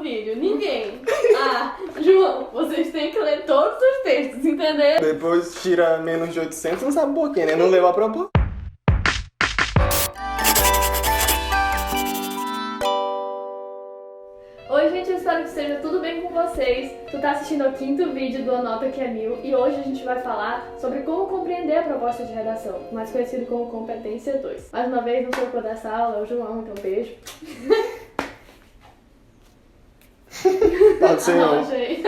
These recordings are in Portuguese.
vídeo? Ninguém. Ah, João, vocês têm que ler todos os textos, entendeu? Depois tira menos de 800, não sabe por quê, né? Não leu a proposta. Oi, gente, eu espero que esteja tudo bem com vocês. Tu tá assistindo ao 5º vídeo do Anota Que É Mil e hoje a gente vai falar sobre como compreender a proposta de redação, mais conhecido como Competência 2. Mais uma vez, não sou eu dessa aula, é o João, então beijo. Pode ser não. Achei.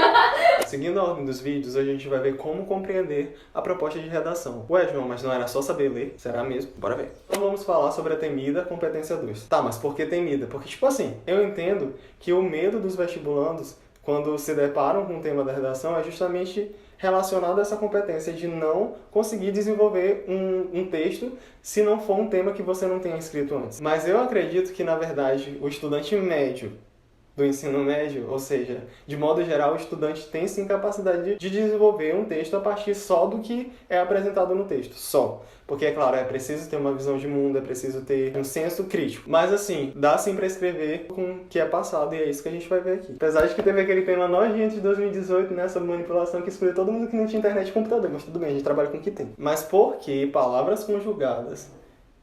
Seguindo a ordem dos vídeos, a gente vai ver como compreender a proposta de redação. Ué, João, mas não era só saber ler? Será mesmo? Bora ver. Então vamos falar sobre a temida competência 2. Tá, mas por que temida? Porque, tipo assim, eu entendo que o medo dos vestibulandos, quando se deparam com o tema da redação, é justamente relacionado a essa competência de não conseguir desenvolver um texto se não for um tema que você não tenha escrito antes. Mas eu acredito que, na verdade, o estudante médio do ensino médio, ou seja, de modo geral, o estudante tem sim capacidade de desenvolver um texto a partir só do que é apresentado no texto, só. Porque, é claro, é preciso ter uma visão de mundo, é preciso ter um senso crítico. Mas, assim, dá sim pra escrever com o que é passado, e é isso que a gente vai ver aqui. Apesar de que teve aquele tema nojento de 2018, né, sobre manipulação, que excluiu todo mundo que não tinha internet e computador, mas tudo bem, a gente trabalha com o que tem. Mas por que palavras conjugadas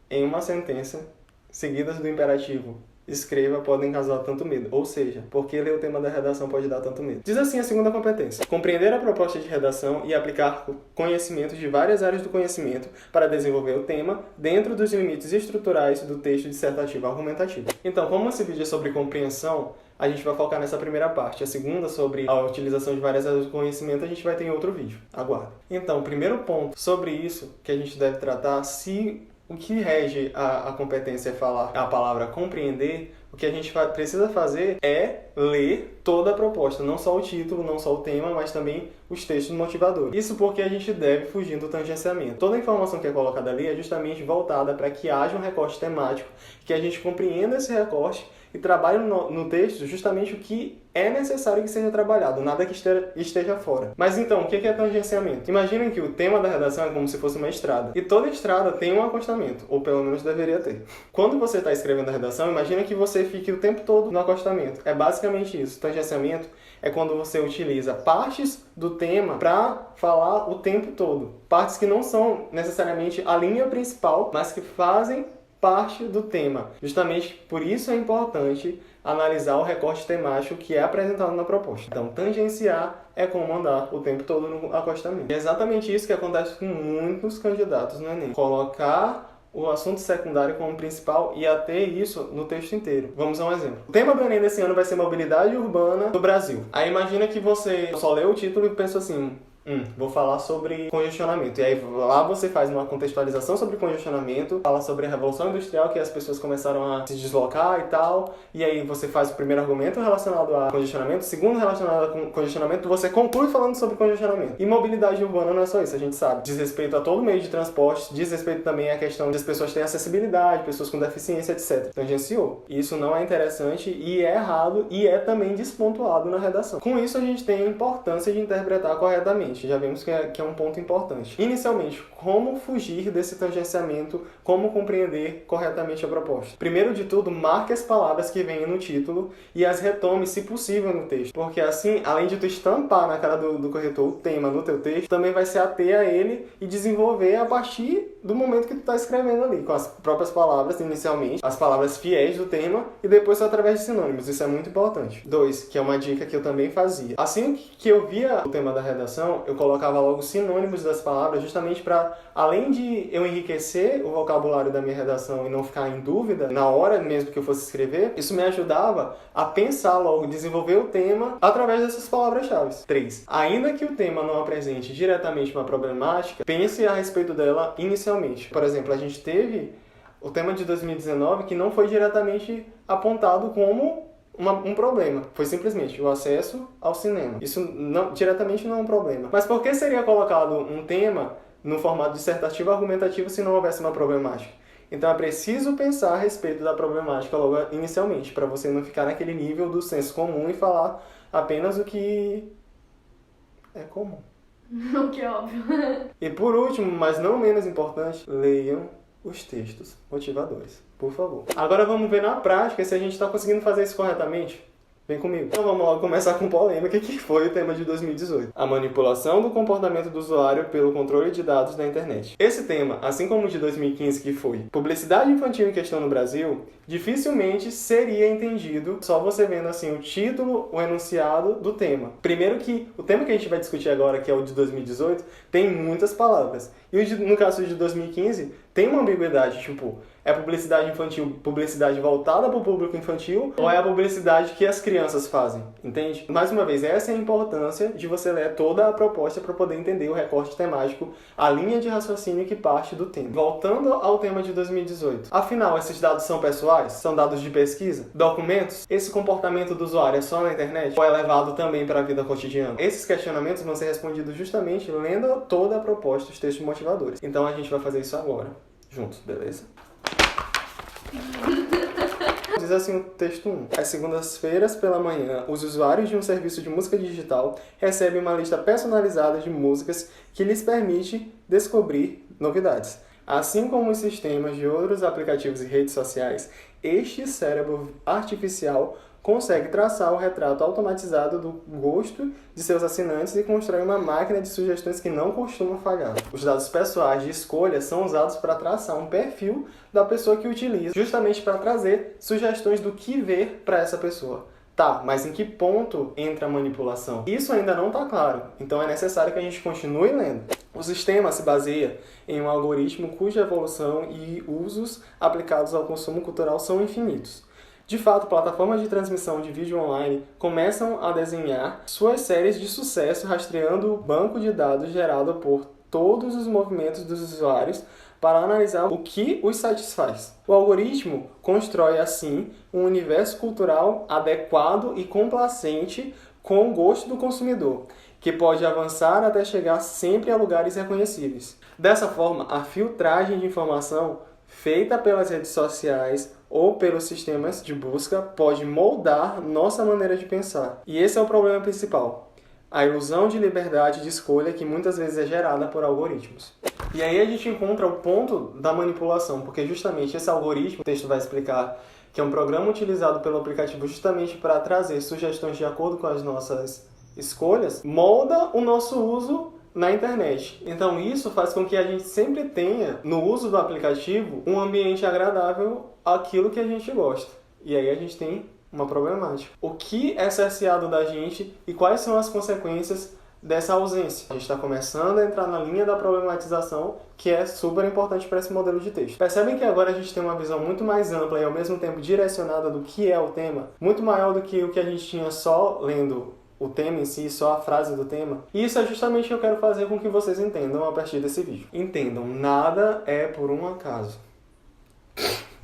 em uma sentença, seguidas do imperativo escreva, podem causar tanto medo? Ou seja, por que ler o tema da redação pode dar tanto medo? Diz assim a segunda competência: compreender a proposta de redação e aplicar conhecimentos de várias áreas do conhecimento para desenvolver o tema dentro dos limites estruturais do texto dissertativo argumentativo. Então, como esse vídeo é sobre compreensão, a gente vai focar nessa primeira parte. A segunda, sobre a utilização de várias áreas do conhecimento, a gente vai ter em outro vídeo. Aguarde. Então, o primeiro ponto sobre isso que a gente deve tratar, se o que rege a competência é falar a palavra compreender, o que a gente precisa fazer é ler toda a proposta, não só o título, não só o tema, mas também os textos motivadores. Isso porque a gente deve fugir do tangenciamento. Toda a informação que é colocada ali é justamente voltada para que haja um recorte temático, que a gente compreenda esse recorte e trabalhe no texto justamente o que é necessário que seja trabalhado, nada que esteja fora. Mas então, o que é tangenciamento? Imaginem que o tema da redação é como se fosse uma estrada. E toda estrada tem um acostamento, ou pelo menos deveria ter. Quando você está escrevendo a redação, imagina que você fique o tempo todo no acostamento. É basicamente isso. Tangenciamento é quando você utiliza partes do tema para falar o tempo todo. Partes que não são necessariamente a linha principal, mas que fazem parte do tema. Justamente por isso é importante analisar o recorte temático que é apresentado na proposta. Então, tangenciar é como andar o tempo todo no acostamento. E é exatamente isso que acontece com muitos candidatos no Enem. Colocar o assunto secundário como principal e até isso no texto inteiro. Vamos a um exemplo. O tema do Enem desse ano vai ser mobilidade urbana do Brasil. Aí imagina que você só lê o título e pensa assim: vou falar sobre congestionamento. E aí lá você faz uma contextualização sobre congestionamento, fala sobre a Revolução Industrial, que as pessoas começaram a se deslocar e tal, e aí você faz o primeiro argumento relacionado a congestionamento, o segundo relacionado a congestionamento, você conclui falando sobre congestionamento. E mobilidade urbana não é só isso, a gente sabe. Diz respeito a todo meio de transporte, diz respeito também à questão de as pessoas terem acessibilidade, pessoas com deficiência, etc. Tangenciou. Isso não é interessante e é errado e é também despontuado na redação. Com isso a gente tem a importância de interpretar corretamente. Já vimos que é um ponto importante. Inicialmente, como fugir desse tangenciamento, como compreender corretamente a proposta? Primeiro de tudo, marque as palavras que vêm no título e as retome, se possível, no texto. Porque assim, além de tu estampar na cara do corretor o tema no teu texto, também vai se ater a ele e desenvolver a partir do momento que tu está escrevendo ali, com as próprias palavras, inicialmente, as palavras fiéis do tema, e depois só através de sinônimos. Isso é muito importante. 2, que é uma dica que eu também fazia. Assim que eu via o tema da redação, eu colocava logo sinônimos das palavras, justamente para, além de eu enriquecer o vocabulário da minha redação e não ficar em dúvida na hora mesmo que eu fosse escrever, isso me ajudava a pensar logo, desenvolver o tema através dessas palavras-chave. 3. Ainda que o tema não apresente diretamente uma problemática, pense a respeito dela inicialmente. Por exemplo, a gente teve o tema de 2019 que não foi diretamente apontado como um problema. Foi simplesmente o acesso ao cinema. Isso diretamente não é um problema. Mas por que seria colocado um tema no formato dissertativo argumentativo se não houvesse uma problemática? Então é preciso pensar a respeito da problemática logo inicialmente, para você não ficar naquele nível do senso comum e falar apenas o que é comum. O que é óbvio. E por último, mas não menos importante, leiam os textos motivadores, por favor. Agora vamos ver na prática se a gente está conseguindo fazer isso corretamente. Vem comigo. Então vamos logo começar com polêmica, que foi o tema de 2018. A manipulação do comportamento do usuário pelo controle de dados da internet. Esse tema, assim como o de 2015, que foi publicidade infantil em questão no Brasil, dificilmente seria entendido só você vendo assim o título, o enunciado do tema. Primeiro que o tema que a gente vai discutir agora, que é o de 2018, tem muitas palavras. E no caso de 2015, tem uma ambiguidade, tipo, é publicidade infantil, publicidade voltada para o público infantil, ou é a publicidade que as crianças fazem, entende? Mais uma vez, essa é a importância de você ler toda a proposta para poder entender o recorte temático, a linha de raciocínio que parte do tema. Voltando ao tema de 2018. Afinal, esses dados são pessoais? São dados de pesquisa? Documentos? Esse comportamento do usuário é só na internet? Ou é levado também para a vida cotidiana? Esses questionamentos vão ser respondidos justamente lendo toda a proposta, os textos motivadores. Então a gente vai fazer isso agora, juntos, beleza? Diz assim o texto 1. Às segundas-feiras pela manhã, os usuários de um serviço de música digital recebem uma lista personalizada de músicas que lhes permite descobrir novidades. Assim como os sistemas de outros aplicativos e redes sociais, este cérebro artificial consegue traçar o retrato automatizado do gosto de seus assinantes e constrói uma máquina de sugestões que não costuma falhar. Os dados pessoais de escolha são usados para traçar um perfil da pessoa que utiliza, justamente para trazer sugestões do que ver para essa pessoa. Tá, mas em que ponto entra a manipulação? Isso ainda não está claro, então é necessário que a gente continue lendo. O sistema se baseia em um algoritmo cuja evolução e usos aplicados ao consumo cultural são infinitos. De fato, plataformas de transmissão de vídeo online começam a desenhar suas séries de sucesso rastreando o banco de dados gerado por todos os movimentos dos usuários para analisar o que os satisfaz. O algoritmo constrói, assim, um universo cultural adequado e complacente com o gosto do consumidor, que pode avançar até chegar sempre a lugares reconhecíveis. Dessa forma, a filtragem de informação feita pelas redes sociais ou pelos sistemas de busca pode moldar nossa maneira de pensar. E esse é o problema principal. A ilusão de liberdade de escolha que muitas vezes é gerada por algoritmos. E aí a gente encontra o ponto da manipulação, porque justamente esse algoritmo, o texto vai explicar que é um programa utilizado pelo aplicativo justamente para trazer sugestões de acordo com as nossas escolhas, molda o nosso uso na internet. Então isso faz com que a gente sempre tenha, no uso do aplicativo, um ambiente agradável àquilo que a gente gosta. E aí a gente tem uma problemática. O que é cerceado da gente e quais são as consequências dessa ausência? A gente está começando a entrar na linha da problematização, que é super importante para esse modelo de texto. Percebem que agora a gente tem uma visão muito mais ampla e ao mesmo tempo direcionada do que é o tema, muito maior do que o que a gente tinha só lendo o tema em si, só a frase do tema. E isso é justamente o que eu quero fazer com que vocês entendam a partir desse vídeo. Entendam, nada é por um acaso.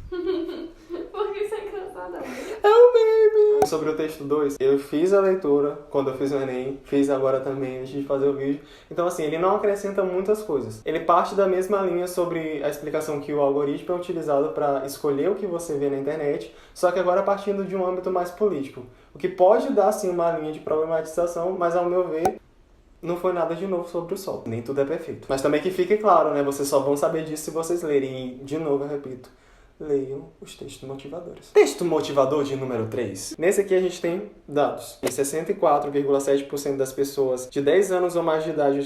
Por que isso é engraçado? É o meme! Sobre o texto 2, eu fiz a leitura quando eu fiz o Enem, fiz agora também antes de fazer o vídeo. Então assim, ele não acrescenta muitas coisas. Ele parte da mesma linha sobre a explicação que o algoritmo é utilizado para escolher o que você vê na internet, só que agora partindo de um âmbito mais político. O que pode dar sim uma linha de problematização, mas ao meu ver, não foi nada de novo sobre o sol. Nem tudo é perfeito. Mas também que fique claro, né? Vocês só vão saber disso se vocês lerem. E, de novo, eu repito, leiam os textos motivadores. Texto motivador de número 3. Nesse aqui a gente tem dados. 64,7% das pessoas de 10 anos ou mais de idade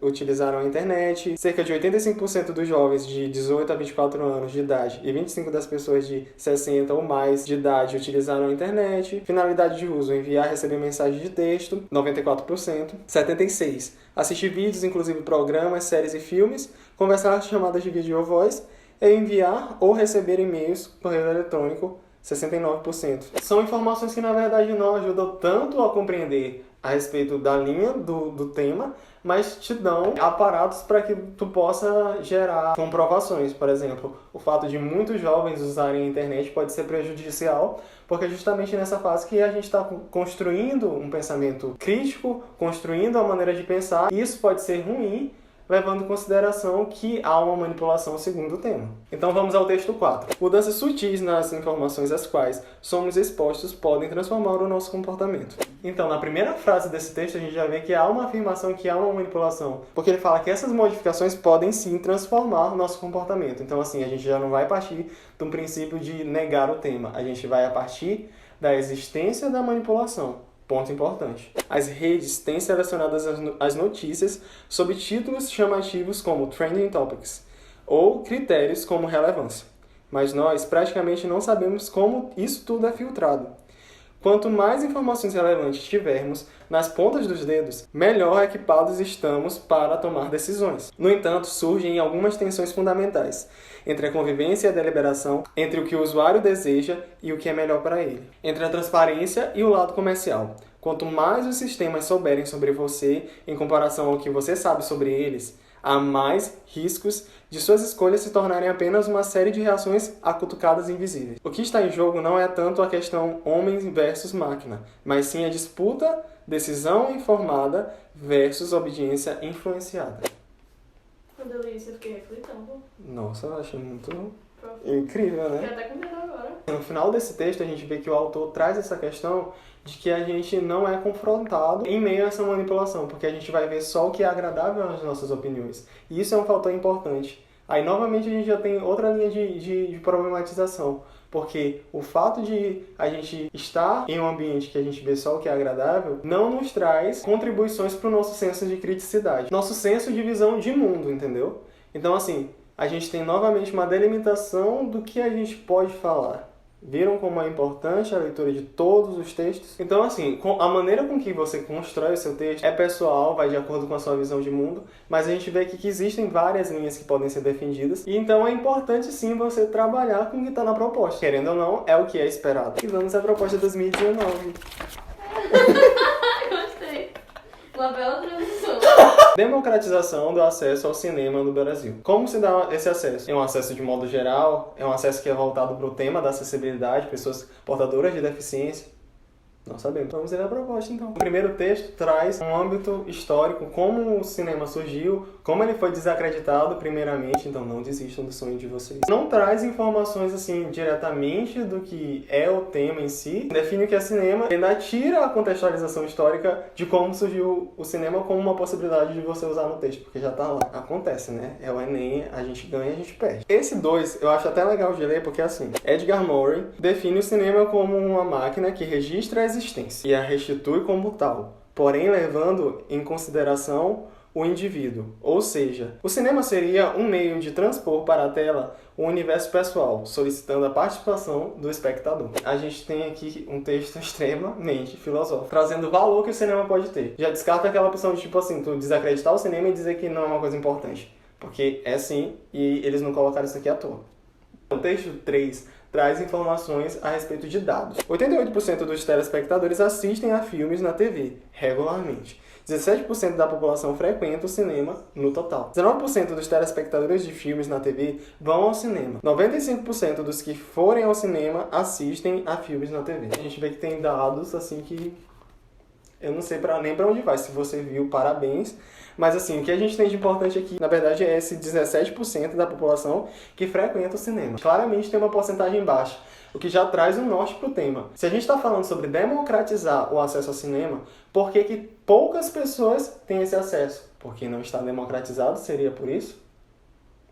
utilizaram a internet. Cerca de 85% dos jovens de 18 a 24 anos de idade e 25% das pessoas de 60 ou mais de idade utilizaram a internet. Finalidade de uso: enviar e receber mensagem de texto, 94%. 76%. Assistir vídeos, inclusive programas, séries e filmes. Conversar chamadas de vídeo ou voz. É enviar ou receber e-mails, correio eletrônico, 69%. São informações que, na verdade, não ajudam tanto a compreender a respeito da linha do tema, mas te dão aparatos para que tu possa gerar comprovações. Por exemplo, o fato de muitos jovens usarem a internet pode ser prejudicial, porque é justamente nessa fase que a gente está construindo um pensamento crítico, construindo a maneira de pensar, e isso pode ser ruim, levando em consideração que há uma manipulação segundo o tema. Então vamos ao texto 4. Mudanças sutis nas informações às quais somos expostos podem transformar o nosso comportamento. Então, na primeira frase desse texto, a gente já vê que há uma afirmação que há uma manipulação, porque ele fala que essas modificações podem sim transformar o nosso comportamento. Então, assim, a gente já não vai partir de um princípio de negar o tema, a gente vai a partir da existência da manipulação. Ponto importante. As redes têm selecionado as notícias sob títulos chamativos como Trending Topics ou critérios como relevância. Mas nós praticamente não sabemos como isso tudo é filtrado. Quanto mais informações relevantes tivermos nas pontas dos dedos, melhor equipados estamos para tomar decisões. No entanto, surgem algumas tensões fundamentais entre a convivência e a deliberação, entre o que o usuário deseja e o que é melhor para ele, entre a transparência e o lado comercial. Quanto mais os sistemas souberem sobre você em comparação ao que você sabe sobre eles, há mais riscos de suas escolhas se tornarem apenas uma série de reações a cutucadas invisíveis. O que está em jogo não é tanto a questão homem versus máquina, mas sim a disputa decisão informada versus obediência influenciada. Quando eu li isso, eu fiquei refletindo. Nossa, eu achei muito incrível, né? Fiquei até com medo agora. No final desse texto, a gente vê que o autor traz essa questão de que a gente não é confrontado em meio a essa manipulação, porque a gente vai ver só o que é agradável às nossas opiniões. E isso é um fator importante. Aí, novamente, a gente já tem outra linha de problematização, porque o fato de a gente estar em um ambiente que a gente vê só o que é agradável não nos traz contribuições para o nosso senso de criticidade, nosso senso de visão de mundo, entendeu? Então, assim, a gente tem novamente uma delimitação do que a gente pode falar. Viram como é importante a leitura de todos os textos? Então, assim, a maneira com que você constrói o seu texto é pessoal, vai de acordo com a sua visão de mundo, mas a gente vê aqui que existem várias linhas que podem ser defendidas, e então é importante sim você trabalhar com o que está na proposta. Querendo ou não, é o que é esperado. E vamos à proposta 2019. Gostei. Uma bela transição. Democratização do acesso ao cinema no Brasil. Como se dá esse acesso? É um acesso de modo geral? É um acesso que é voltado para o tema da acessibilidade, pessoas portadoras de deficiência? Não sabemos. Vamos ver a proposta, então. O primeiro texto traz um âmbito histórico, como o cinema surgiu, como ele foi desacreditado primeiramente, então não desistam do sonho de vocês. Não traz informações, assim, diretamente do que é o tema em si. Define o que é cinema, ainda tira a contextualização histórica de como surgiu o cinema como uma possibilidade de você usar no texto, porque já tá lá. Acontece, né? É o Enem, a gente ganha, a gente perde. Esse 2, eu acho até legal de ler, porque assim, Edgar Morin define o cinema como uma máquina que registra a existência e a restitui como tal, porém levando em consideração o indivíduo. Ou seja, o cinema seria um meio de transpor para a tela o universo pessoal, solicitando a participação do espectador. A gente tem aqui um texto extremamente filosófico, trazendo o valor que o cinema pode ter. Já descarta aquela opção de, tipo assim, tu desacreditar o cinema e dizer que não é uma coisa importante. Porque é sim, e eles não colocaram isso aqui à toa. O texto 3 traz informações a respeito de dados. 88% dos telespectadores assistem a filmes na TV, regularmente. 17% da população frequenta o cinema no total. 19% dos telespectadores de filmes na TV vão ao cinema. 95% dos que forem ao cinema assistem a filmes na TV. A gente vê que tem dados assim que eu não sei nem para onde vai. Se você viu, parabéns. Mas assim, o que a gente tem de importante aqui, na verdade, é esse 17% da população que frequenta o cinema. Claramente tem uma porcentagem baixa, o que já traz um norte para o tema. Se a gente está falando sobre democratizar o acesso ao cinema, por que poucas pessoas têm esse acesso? Porque não está democratizado, seria por isso?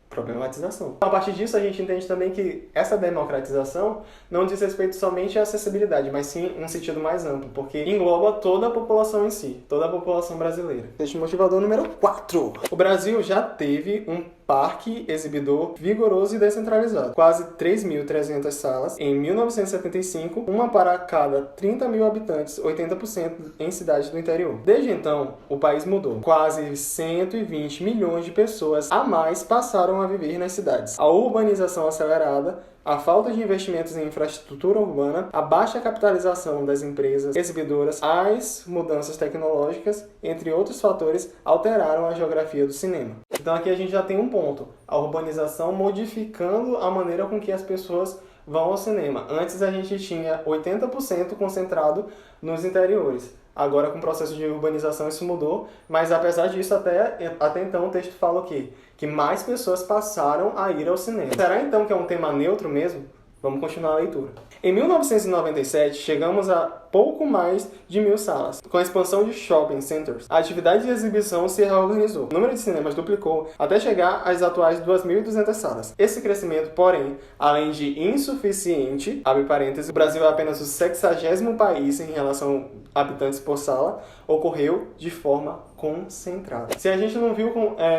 Problematização. A partir disso, a gente entende também que essa democratização não diz respeito somente à acessibilidade, mas sim um sentido mais amplo, porque engloba toda a população em si, toda a população brasileira. Texto motivador número 4. O Brasil já teve um parque exibidor vigoroso e descentralizado. Quase 3.300 salas em 1975, uma para cada 30 mil habitantes, 80% em cidades do interior. Desde então, o país mudou. Quase 120 milhões de pessoas a mais passaram a viver nas cidades. A urbanização acelerada, a falta de investimentos em infraestrutura urbana, a baixa capitalização das empresas exibidoras, as mudanças tecnológicas, entre outros fatores, alteraram a geografia do cinema. Então aqui a gente já tem um ponto, a urbanização modificando a maneira com que as pessoas vão ao cinema. Antes a gente tinha 80% concentrado nos interiores. Agora, com o processo de urbanização, isso mudou, mas apesar disso, até então o texto fala o quê? Que mais pessoas passaram a ir ao cinema. Será então que é um tema neutro mesmo? Vamos continuar a leitura. Em 1997, chegamos a pouco mais de 1.000 salas. Com a expansão de shopping centers, a atividade de exibição se reorganizou. O número de cinemas duplicou até chegar às atuais 2.200 salas. Esse crescimento, porém, além de insuficiente, abre parênteses, o Brasil é apenas o 60º país em relação a habitantes por sala, ocorreu de forma concentrada. Se a gente não viu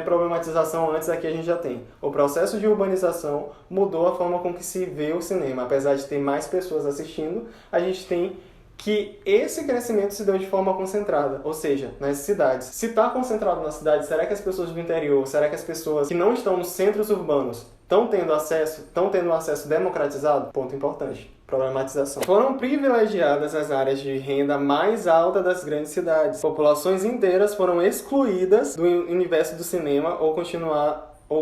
problematização antes, aqui a gente já tem. O processo de urbanização mudou a forma com que se vê o cinema. Apesar de ter mais pessoas assistindo, a gente tem que esse crescimento se deu de forma concentrada, ou seja, nas cidades. Se está concentrado na cidade, será que as pessoas do interior, será que as pessoas que não estão nos centros urbanos estão tendo um acesso democratizado? Ponto importante. Problematização. Foram privilegiadas as áreas de renda mais alta das grandes cidades. Populações inteiras foram excluídas do universo do cinema ou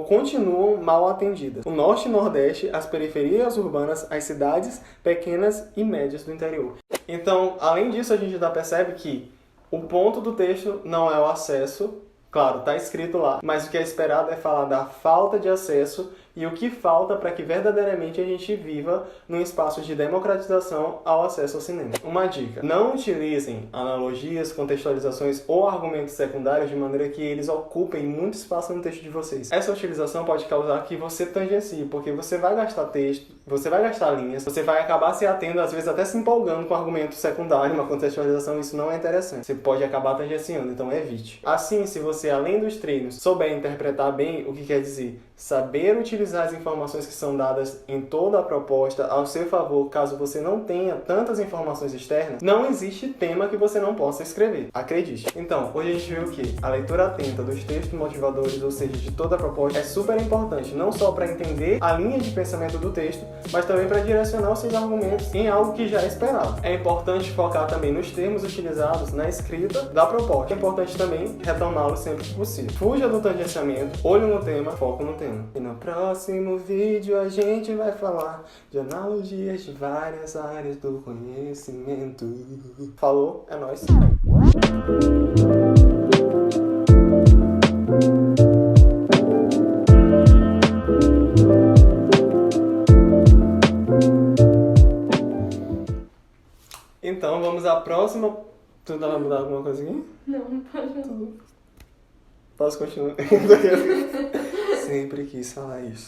continuam mal atendidas. O norte e nordeste, as periferias urbanas, as cidades pequenas e médias do interior. Então, além disso, a gente já percebe que o ponto do texto não é o acesso. Claro, está escrito lá, mas o que é esperado é falar da falta de acesso e o que falta para que verdadeiramente a gente viva num espaço de democratização ao acesso ao cinema. Uma dica: não utilizem analogias, contextualizações ou argumentos secundários de maneira que eles ocupem muito espaço no texto de vocês. Essa utilização pode causar que você tangencie, porque você vai gastar texto, você vai gastar linhas, você vai acabar se atendo, às vezes até se empolgando com argumento secundário, uma contextualização, isso não é interessante. Você pode acabar tangenciando, então evite. Assim, se você, além dos treinos, souber interpretar bem o que quer dizer, saber utilizar as informações que são dadas em toda a proposta ao seu favor, caso você não tenha tantas informações externas, não existe tema que você não possa escrever. Acredite. Então, hoje a gente viu que a leitura atenta dos textos motivadores, ou seja, de toda a proposta, é super importante, não só para entender a linha de pensamento do texto, mas também para direcionar os seus argumentos em algo que já é esperado. É importante focar também nos termos utilizados na escrita da proposta. É importante também retomá-los sempre que possível. Fuja do tangenciamento, olho no tema, foco no tema. E no próximo vídeo a gente vai falar de analogias de várias áreas do conhecimento. Falou, é nóis. Então vamos à próxima. Tu vai mudar alguma coisa aqui? Não pode não. Posso continuar? Sempre quis falar isso.